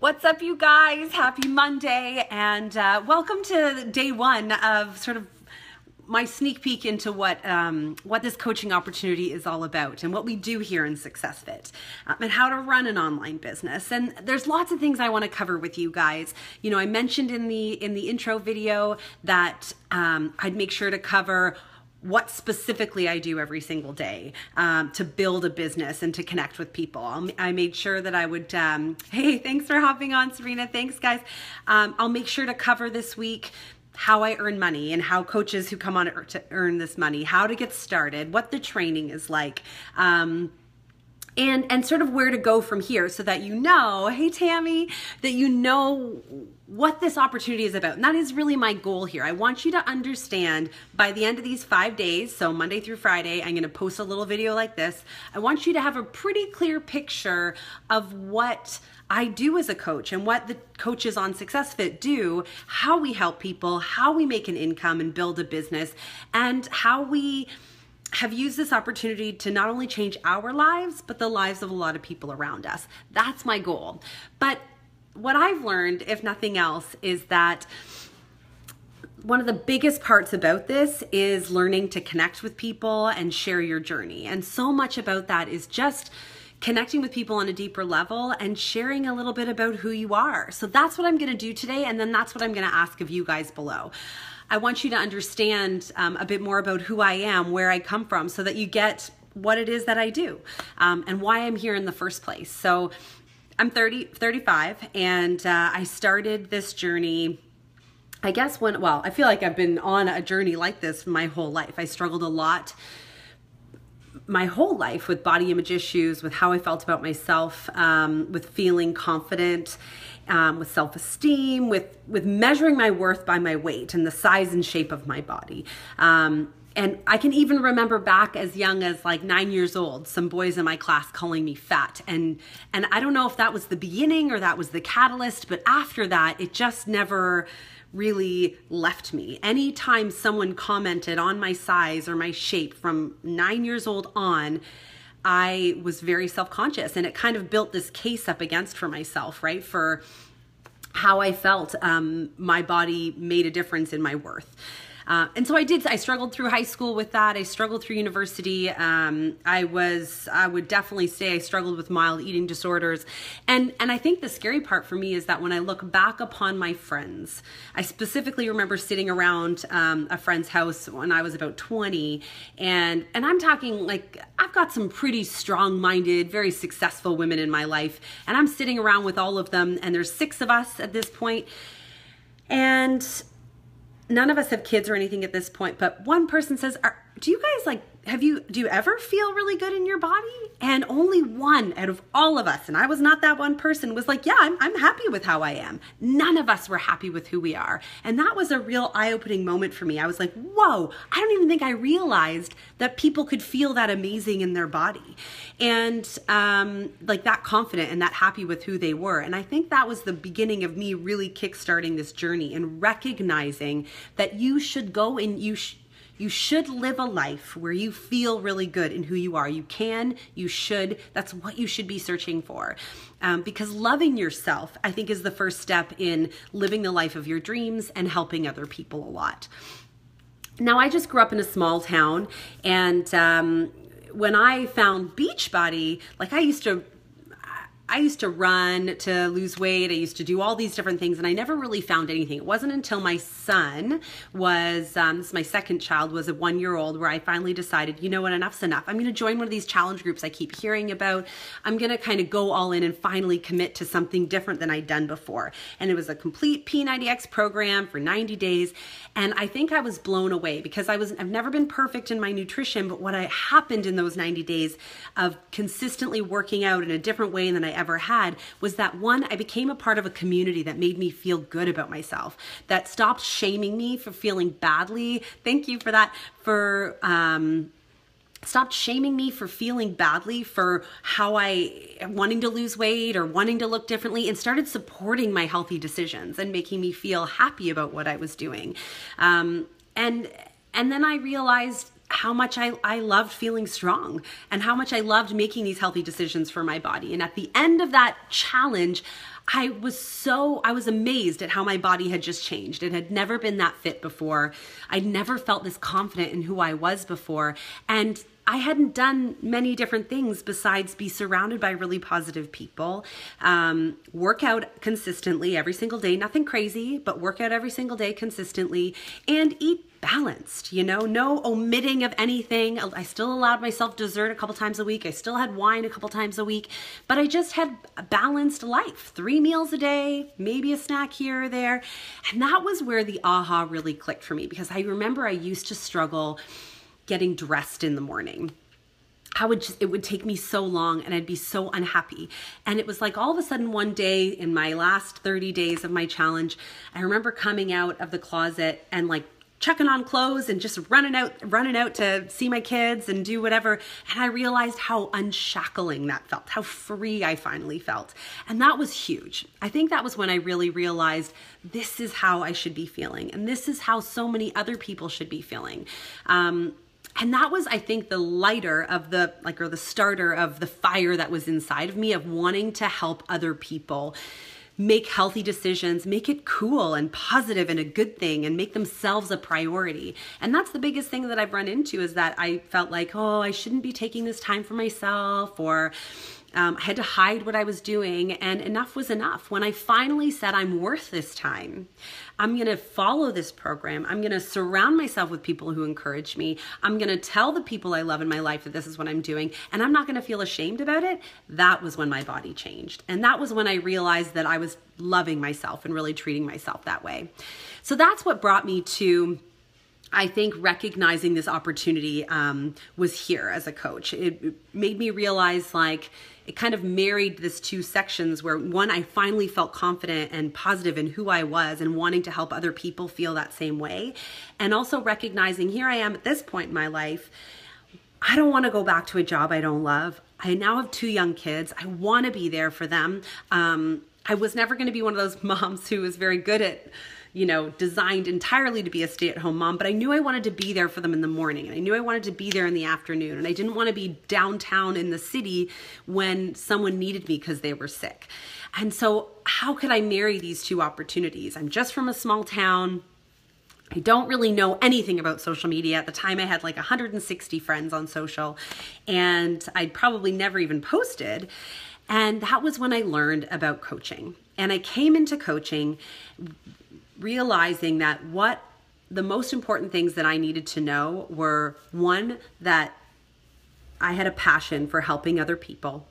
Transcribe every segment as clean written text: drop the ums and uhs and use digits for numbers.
What's up, you guys? Happy Monday, and welcome to day one of sort of my sneak peek into what this coaching opportunity is all about and what we do here in Success Fit, and how to run an online business. And there's lots of things I want to cover with you guys. You know, I mentioned in the intro video that I'd make sure to cover what specifically I do every single day to build a business and to connect with people. I made sure that I would, hey, thanks for hopping on, Serena. Thanks, guys. I'll make sure to cover this week how I earn money and how coaches who come on to earn this money, how to get started, what the training is like, and sort of where to go from here so that you know, hey, Tammy, that you know what this opportunity is about. And that is really my goal here. I want you to understand by the end of these 5 days, so Monday through Friday, I'm going to post a little video like this. I want you to have a pretty clear picture of what I do as a coach and what the coaches on Success Fit do, how we help people, how we make an income and build a business, and how we have used this opportunity to not only change our lives, but the lives of a lot of people around us. That's my goal. But what I've learned, if nothing else, is that one of the biggest parts about this is learning to connect with people and share your journey. And so much about that is just connecting with people on a deeper level and sharing a little bit about who you are. So that's what I'm going to do today, and then that's what I'm going to ask of you guys below. I want you to understand a bit more about who I am, where I come from, so that you get what it is that I do and why I'm here in the first place. So I'm 35, and I started this journey, I guess I feel like I've been on a journey like this my whole life. I struggled a lot my whole life with body image issues, with how I felt about myself, with feeling confident, with self-esteem, with measuring my worth by my weight and the size and shape of my body. And I can even remember back as young as like 9 years old, some boys in my class calling me fat. And I don't know if that was the beginning or that was the catalyst, but after that, it just never really left me. Anytime someone commented on my size or my shape from 9 years old on, I was very self-conscious, and it kind of built this case up against for myself, right? For how I felt my body made a difference in my worth. And so I struggled through high school with that. I struggled through university. I would definitely say I struggled with mild eating disorders. And I think the scary part for me is that when I look back upon my friends, I specifically remember sitting around a friend's house when I was about 20. And I'm talking like, I've got some pretty strong-minded, very successful women in my life. And I'm sitting around with all of them, and there's 6 of us at this point. And none of us have kids or anything at this point, but one person says, do you guys do you ever feel really good in your body? And only one out of all of us, and I was not that one person, was like, yeah, I'm happy with how I am. None of us were happy with who we are. And that was a real eye-opening moment for me. I was like, whoa, I don't even think I realized that people could feel that amazing in their body. And like that confident and that happy with who they were. And I think that was the beginning of me really kickstarting this journey and recognizing that you should go and you should live a life where you feel really good in who you are. You can, you should, that's what you should be searching for. Because loving yourself, I think, is the first step in living the life of your dreams and helping other people a lot. Now, I just grew up in a small town, and when I found Beachbody, like I used to run to lose weight. I used to do all these different things, and I never really found anything. It wasn't until my son was, this is my second child, was a 1-year-old, where I finally decided, you know what, enough's enough. I'm going to join one of these challenge groups I keep hearing about. I'm going to kind of go all in and finally commit to something different than I'd done before. And it was a complete P90X program for 90 days. And I think I was blown away because I've never been perfect in my nutrition, but what happened in those 90 days of consistently working out in a different way than I ever had was that, one, I became a part of a community that made me feel good about myself, that stopped shaming me for feeling badly. Thank you for that. Stopped shaming me for feeling badly for how wanting to lose weight or wanting to look differently, and started supporting my healthy decisions and making me feel happy about what I was doing. And then I realized how much I loved feeling strong and how much I loved making these healthy decisions for my body. And at the end of that challenge, I was amazed at how my body had just changed. It had never been that fit before. I'd never felt this confident in who I was before. And I hadn't done many different things besides be surrounded by really positive people, work out consistently every single day, nothing crazy, but work out every single day consistently, and eat balanced, no omitting of anything. I still allowed myself dessert a couple times a week. I still had wine a couple times a week, but I just had a balanced life, 3 meals a day, maybe a snack here or there. And that was where the aha really clicked for me, because I remember I used to struggle getting dressed in the morning. It would take me so long and I'd be so unhappy. And it was like all of a sudden one day in my last 30 days of my challenge, I remember coming out of the closet and like chucking on clothes and just running out to see my kids and do whatever. And I realized how unshackling that felt, how free I finally felt. And that was huge. I think that was when I really realized this is how I should be feeling. And this is how so many other people should be feeling. And that was, I think, the lighter of the starter of the fire that was inside of me of wanting to help other people make healthy decisions, make it cool and positive and a good thing, and make themselves a priority. And that's the biggest thing that I've run into, is that I felt like, I shouldn't be taking this time for myself, or I had to hide what I was doing, and enough was enough. When I finally said, I'm worth this time, I'm going to follow this program, I'm going to surround myself with people who encourage me, I'm going to tell the people I love in my life that this is what I'm doing, and I'm not going to feel ashamed about it, that was when my body changed. And that was when I realized that I was loving myself and really treating myself that way. So that's what brought me to, I think, recognizing this opportunity was here as a coach. It made me realize, it kind of married this 2 sections where, one, I finally felt confident and positive in who I was and wanting to help other people feel that same way. And also recognizing, here I am at this point in my life, I don't want to go back to a job I don't love. I now have 2 young kids. I want to be there for them. I was never going to be one of those moms who was very good at, designed entirely to be a stay-at-home mom, but I knew I wanted to be there for them in the morning, and I knew I wanted to be there in the afternoon, and I didn't want to be downtown in the city when someone needed me because they were sick. And so how could I marry these 2 opportunities? I'm just from a small town. I don't really know anything about social media. At the time, I had like 160 friends on social, and I'd probably never even posted. And that was when I learned about coaching. And I came into coaching realizing that what the most important things that I needed to know were, one, that I had a passion for helping other people,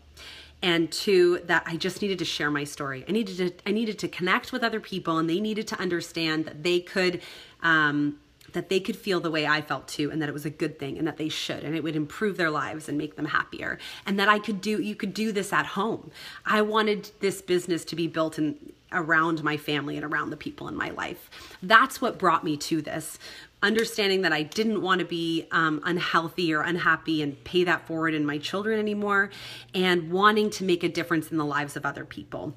and 2, that I just needed to share my story. I needed to connect with other people, and they needed to understand that they could feel the way I felt too, and that it was a good thing, and that they should, and it would improve their lives and make them happier, and that you could do this at home. I wanted this business to be built around my family and around the people in my life. That's what brought me to this, understanding that I didn't want to be unhealthy or unhappy and pay that forward in my children anymore, and wanting to make a difference in the lives of other people.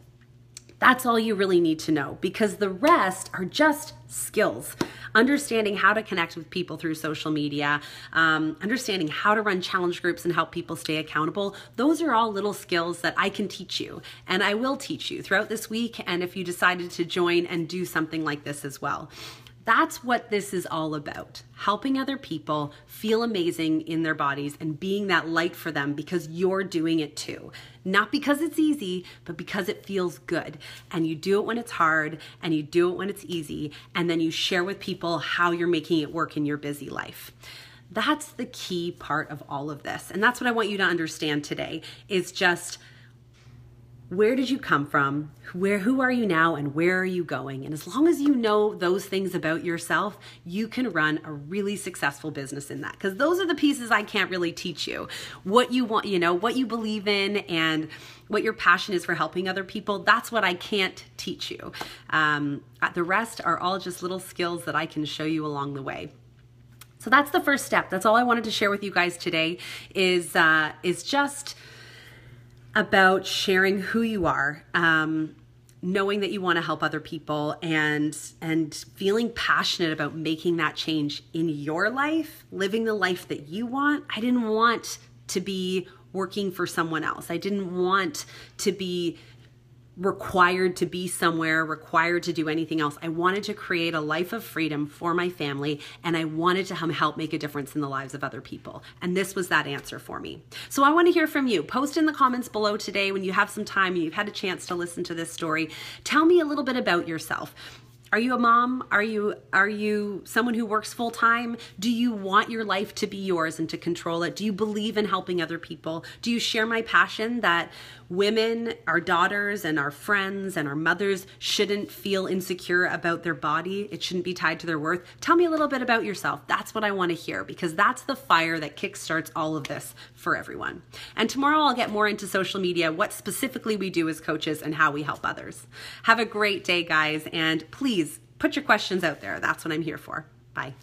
That's all you really need to know, because the rest are just skills. Understanding how to connect with people through social media, understanding how to run challenge groups and help people stay accountable. Those are all little skills that I can teach you, and I will teach you throughout this week, and if you decided to join and do something like this as well. That's what this is all about. Helping other people feel amazing in their bodies and being that light for them, because you're doing it too. Not because it's easy, but because it feels good. And you do it when it's hard, and you do it when it's easy, and then you share with people how you're making it work in your busy life. That's the key part of all of this. And that's what I want you to understand today, is just, where did you come from? Who are you now, and where are you going? And as long as you know those things about yourself, you can run a really successful business in that, because those are the pieces I can't really teach you. What you want, what you believe in, and what your passion is for helping other people, that's what I can't teach you. The rest are all just little skills that I can show you along the way. So that's the first step. That's all I wanted to share with you guys today, is just about sharing who you are. knowing that you want to help other people and feeling passionate about making that change in your life, living the life that you want. I didn't want to be working for someone else. I didn't want to be required to be somewhere, required to do anything else. I wanted to create a life of freedom for my family, and I wanted to help make a difference in the lives of other people. And this was that answer for me. So I want to hear from you. Post in the comments below today when you have some time and you've had a chance to listen to this story. Tell me a little bit about yourself. Are you a mom? Are you someone who works full time? Do you want your life to be yours and to control it? Do you believe in helping other people? Do you share my passion that women, our daughters and our friends and our mothers shouldn't feel insecure about their body? It shouldn't be tied to their worth. Tell me a little bit about yourself. That's what I want to hear, because that's the fire that kickstarts all of this for everyone. And tomorrow I'll get more into social media, what specifically we do as coaches and how we help others. Have a great day, guys, and please put your questions out there. That's what I'm here for. Bye.